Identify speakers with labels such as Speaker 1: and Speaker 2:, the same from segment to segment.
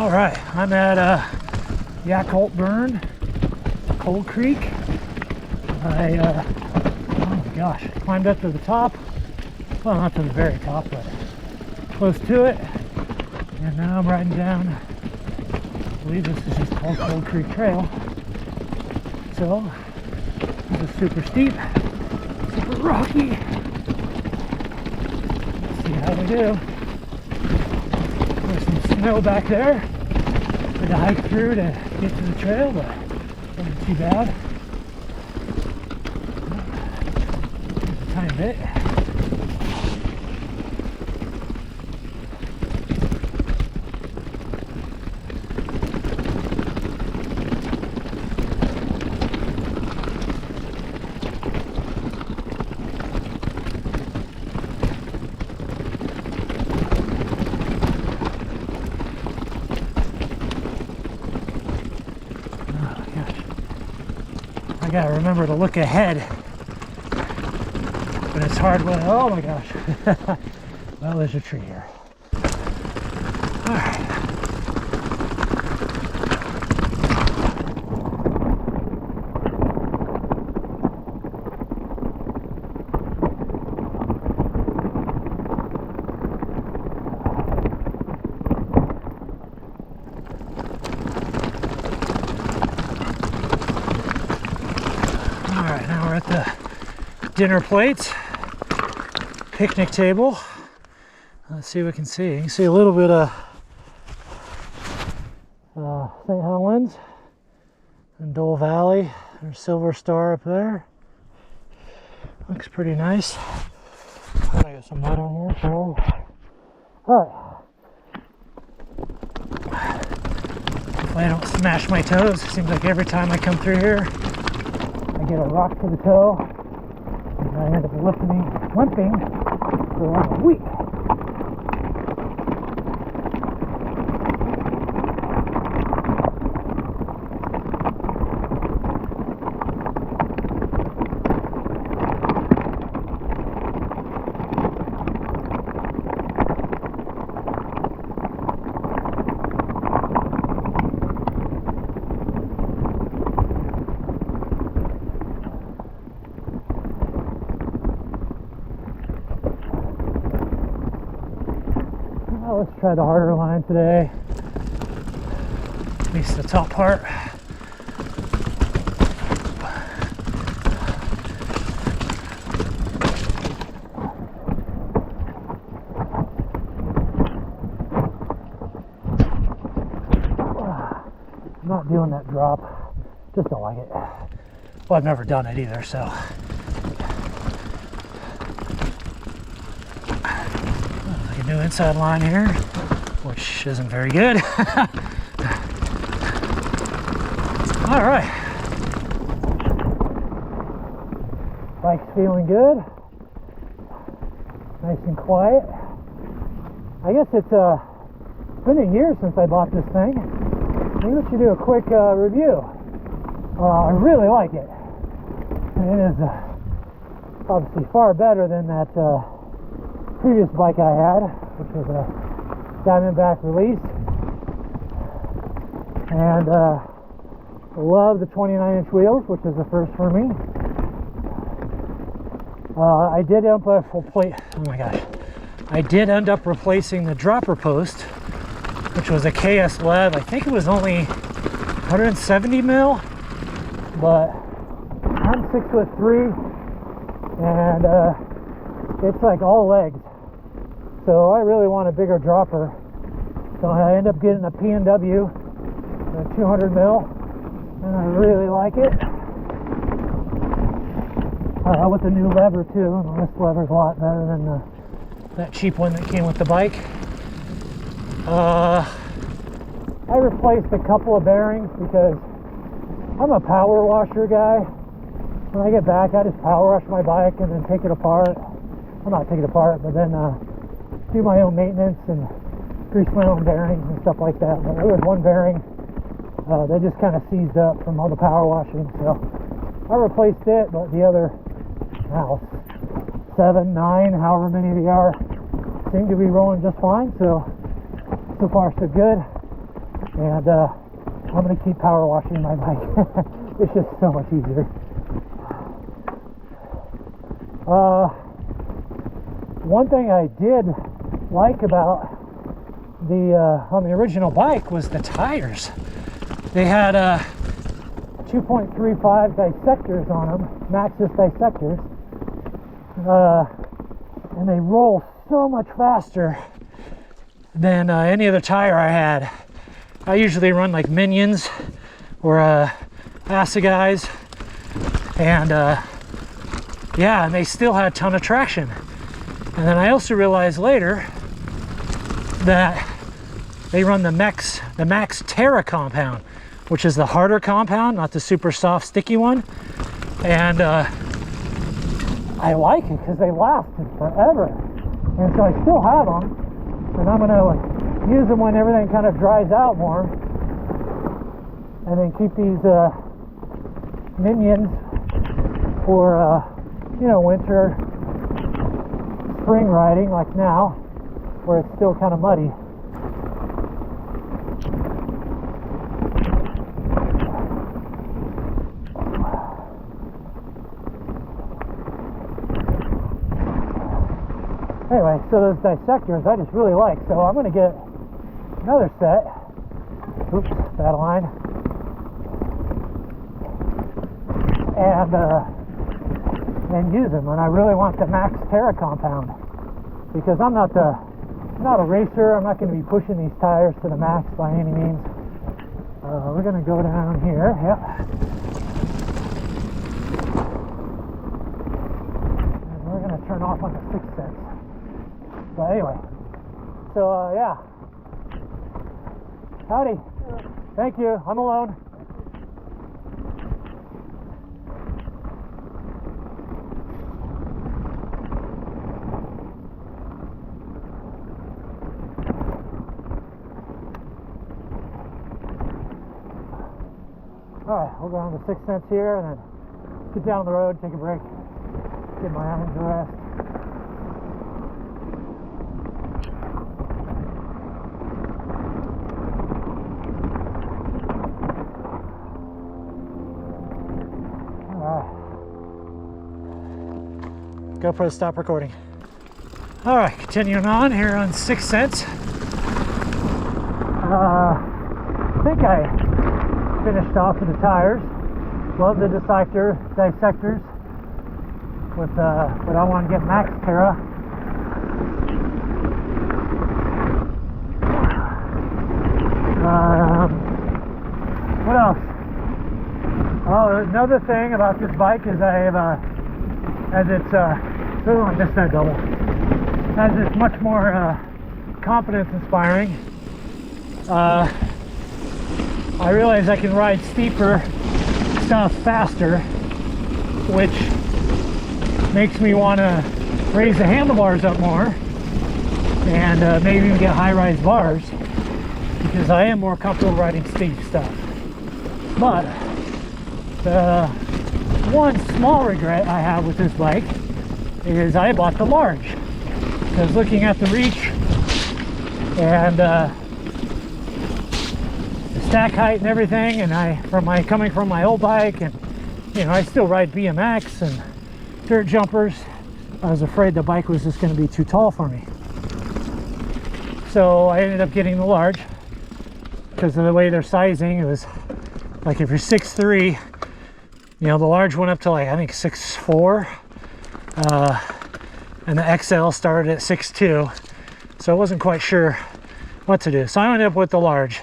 Speaker 1: All right, I'm at Yakult Burn, Cold Creek. I, oh my gosh, climbed up to the top. Well, not to the very top, but close to it. And now I'm riding down, I believe this is just called Cold Creek Trail. So, this is super steep, super rocky. Let's see how we do. There's some snow back there for to hike through to get to the trail, but wasn't too bad. There's a tiny bit. I gotta remember to look ahead, but it's hard when, oh my gosh. Well, there's a tree here. All right. Alright, now we're at the dinner plates, picnic table. Let's see what we can see. You can see a little bit of St. Helens and Dole Valley. There's Silver Star up there. Looks pretty nice. I got some mud on here, so. Alright. Hopefully I don't smash my toes. Seems like every time I come through here, I get a rock to the toe, and I end up limping for like a week. Let's try the harder line today, at least the top part. I'm not doing that drop, just don't like it. Well, I've never done it either, so. New inside line here, which isn't very good. All right, bike's feeling good, nice and quiet. I guess it's been a year since I bought this thing. Maybe we should do a quick review. I really like it, and it is obviously far better than that previous bike I had, which was a Diamondback release, and love the 29-inch wheels, which is the first for me. I did end up I did end up replacing the dropper post, which was a KS lead. I think it was only 170 mil, but I'm 6'3", and it's like all legs. So I really want a bigger dropper. So I end up getting a P&W, a 200 mil, and I really like it. With the new lever too, and this lever's a lot better than that cheap one that came with the bike. I replaced a couple of bearings because I'm a power washer guy. When I get back, I just power wash my bike and then take it apart. Well, not take it apart, but then do my own maintenance and grease my own bearings and stuff like that. But there was one bearing that just kind of seized up from all the power washing, so I replaced it. But the other 7, 9, however many they are, seem to be rolling just fine. So far so good. and I'm going to keep power washing my bike. It's just so much easier. One thing I did like about the on the original bike was the tires. They had 2.35 dissectors on them, Maxxis dissectors, and they roll so much faster than any other tire I had. I usually run like Minions or Assegais, and yeah, and they still had a ton of traction. And then I also realized later that they run the Max Terra compound, which is the harder compound, not the super soft sticky one. And I like it because they lasted forever, and so I still have them, and I'm gonna like use them when everything kind of dries out more, and then keep these Minions for you know, winter, spring riding, like now, where it's still kind of muddy. Anyway, so those dissectors I just really like, so I'm going to get another set. Oops, bad line. And use them. And I really want the Max Terra compound, because I'm not a racer. I'm not going to be pushing these tires to the max by any means. We're going to go down here. Yep. And we're going to turn off on the 6 cents. But anyway, so yeah. Howdy. Thank you. I'm alone. Alright, we'll go on the 6 cents here and then get down the road, take a break, get my irons to rest. Alright. GoPro stop recording. Alright, continuing on here on 6 cents. I think I finished off with the tires. Love the dissectors with but I want to get Max Terra. What else? Oh, another thing about this bike is I have as it's oh, I missed that double. As it's much more confidence inspiring. I realize I can ride steeper stuff faster, which makes me want to raise the handlebars up more and maybe even get high-rise bars, because I am more comfortable riding steep stuff. But the one small regret I have with this bike is I bought the large, because looking at the reach and stack height and everything, and coming from my old bike, and you know, I still ride BMX and dirt jumpers, I was afraid the bike was just going to be too tall for me. So I ended up getting the large because of the way they're sizing. It was like, if you're 6'3", you know, the large went up to like, I think 6'4", and the XL started at 6'2", so I wasn't quite sure what to do. So I ended up with the large.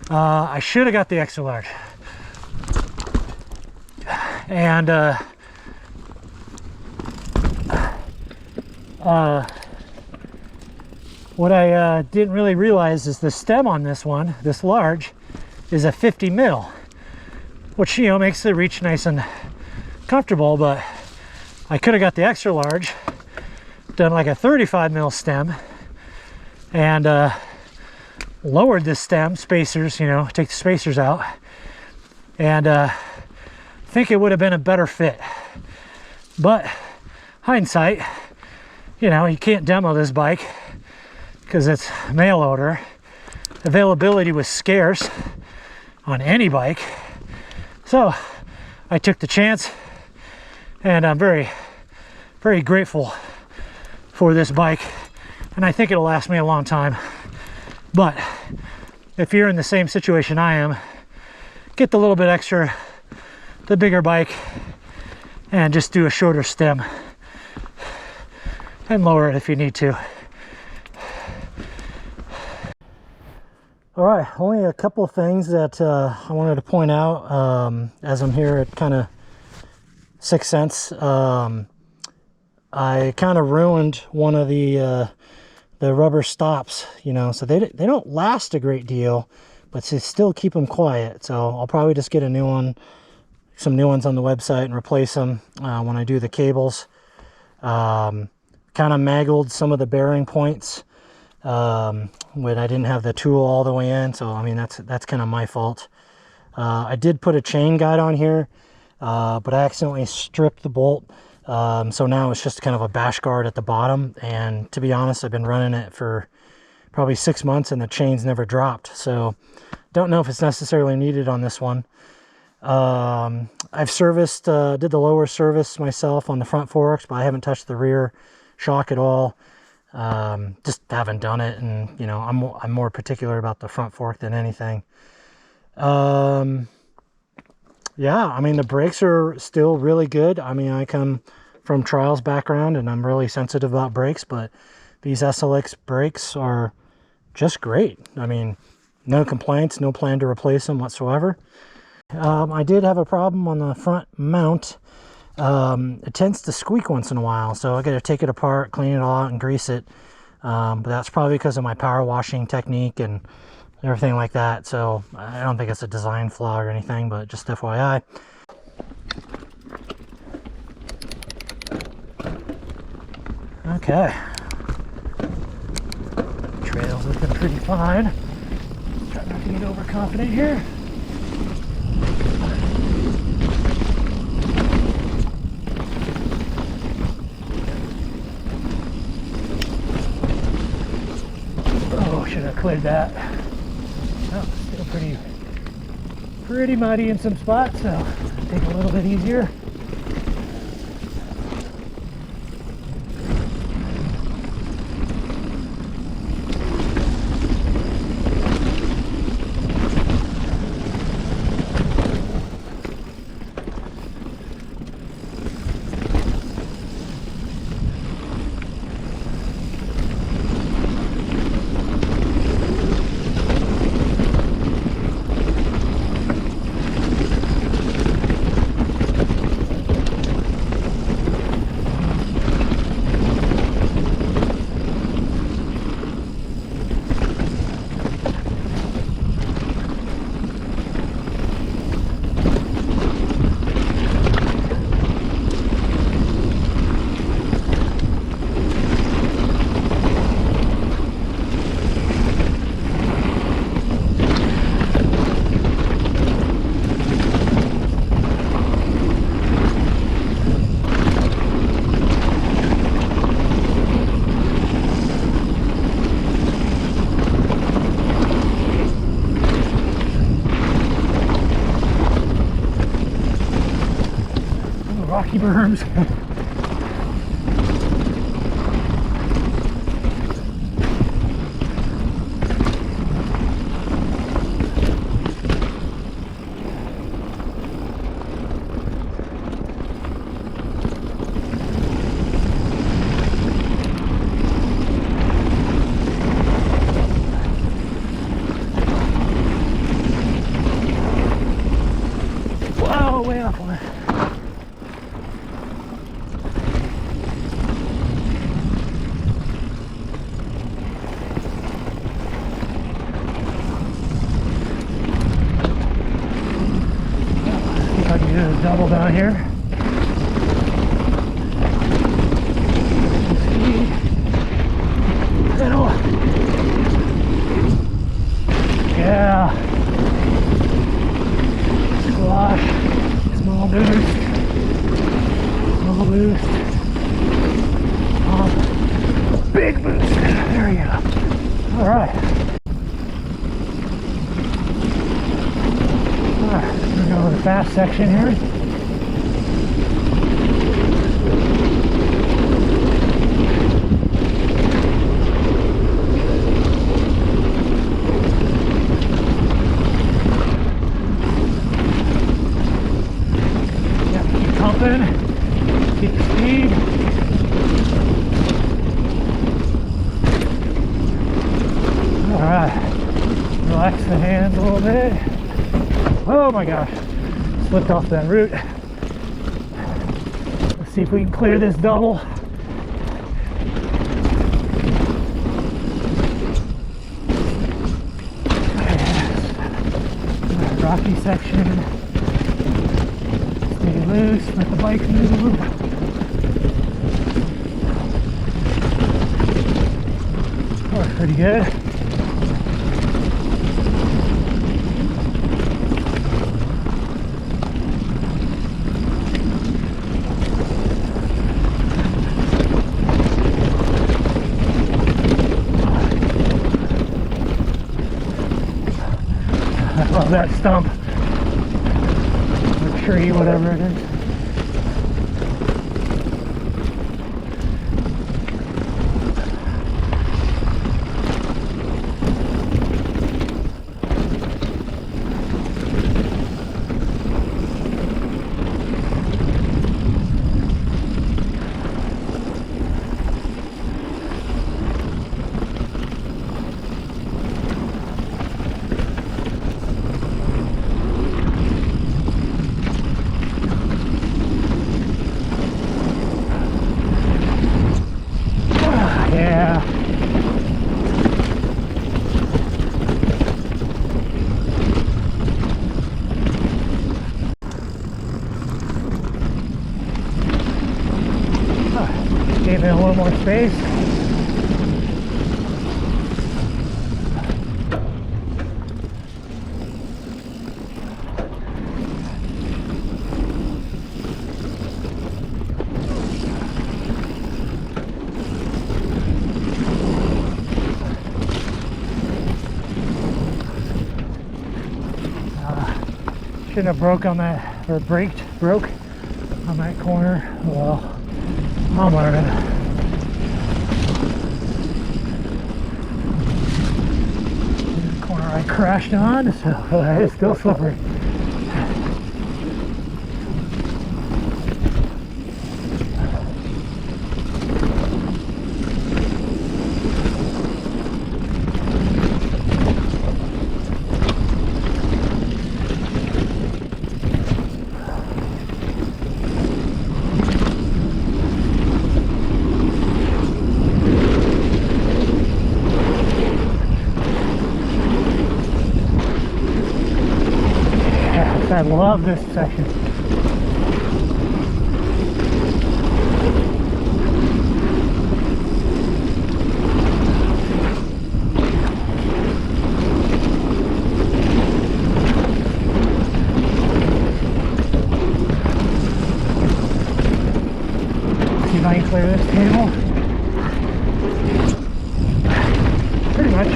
Speaker 1: I should have got the extra large. And what I didn't really realize is the stem on this one, this large, is a 50 mil, which, you know, makes the reach nice and comfortable. But I could have got the extra large, done like a 35 mil stem, and lowered this stem spacers, you know, take the spacers out, and I think it would have been a better fit. But hindsight, you know, you can't demo this bike because it's mail order, availability was scarce on any bike. So I took the chance, and I'm very, very grateful for this bike, and I think it'll last me a long time. But if you're in the same situation I am, get the little bit extra, the bigger bike, and just do a shorter stem and lower it if you need to. All right, only a couple of things that I wanted to point out as I'm here at kind of 6 cents. I kind of ruined one of the rubber stops, you know, so they don't last a great deal, but to still keep them quiet. So I'll probably just get a new one, some new ones on the website, and replace them when I do the cables. Kind of maggled some of the bearing points when I didn't have the tool all the way in, so I mean that's kind of my fault. I did put a chain guide on here, but I accidentally stripped the bolt, so now it's just kind of a bash guard at the bottom, and to be honest, I've been running it for probably 6 months and the chain's never dropped, so don't know if it's necessarily needed on this one. I've serviced, did the lower service myself on the front forks, but I haven't touched the rear shock at all. Just haven't done it, and you know, I'm more particular about the front fork than anything. Yeah, I mean, the brakes are still really good. I mean, I come from trials background and I'm really sensitive about brakes, but these SLX brakes are just great. I mean, no complaints, no plan to replace them whatsoever. I did have a problem on the front mount. It tends to squeak once in a while, so I got to take it apart, clean it all out, and grease it. But that's probably because of my power washing technique and everything like that. So I don't think it's a design flaw or anything, but just FYI. Okay. Trail's looking pretty fine. Try not to get overconfident here. Should have cleared that. Oh, still pretty muddy in some spots, so take a little bit easier. Rocky berms. Wow, way off on it. Double down here. Middle. Yeah. Squash. Small boost. Small boost. Big boost. There you go. All right. the fast section here. Yeah, keep pumping, keep the speed. Alright, relax the hands a little bit. Oh my gosh, slipped off that root. Let's see if we can clear this double. Yes. Rocky section. Stay loose, let the bike move. Oh, pretty good. I love that stump, or tree, whatever it is. Yeah. Gave it a little more space. Shouldn't have broke on that, or broke on that corner. Well, I'm learning. The corner I crashed on, so it's still slippery. I love this section. See if I can clear this table. Pretty much.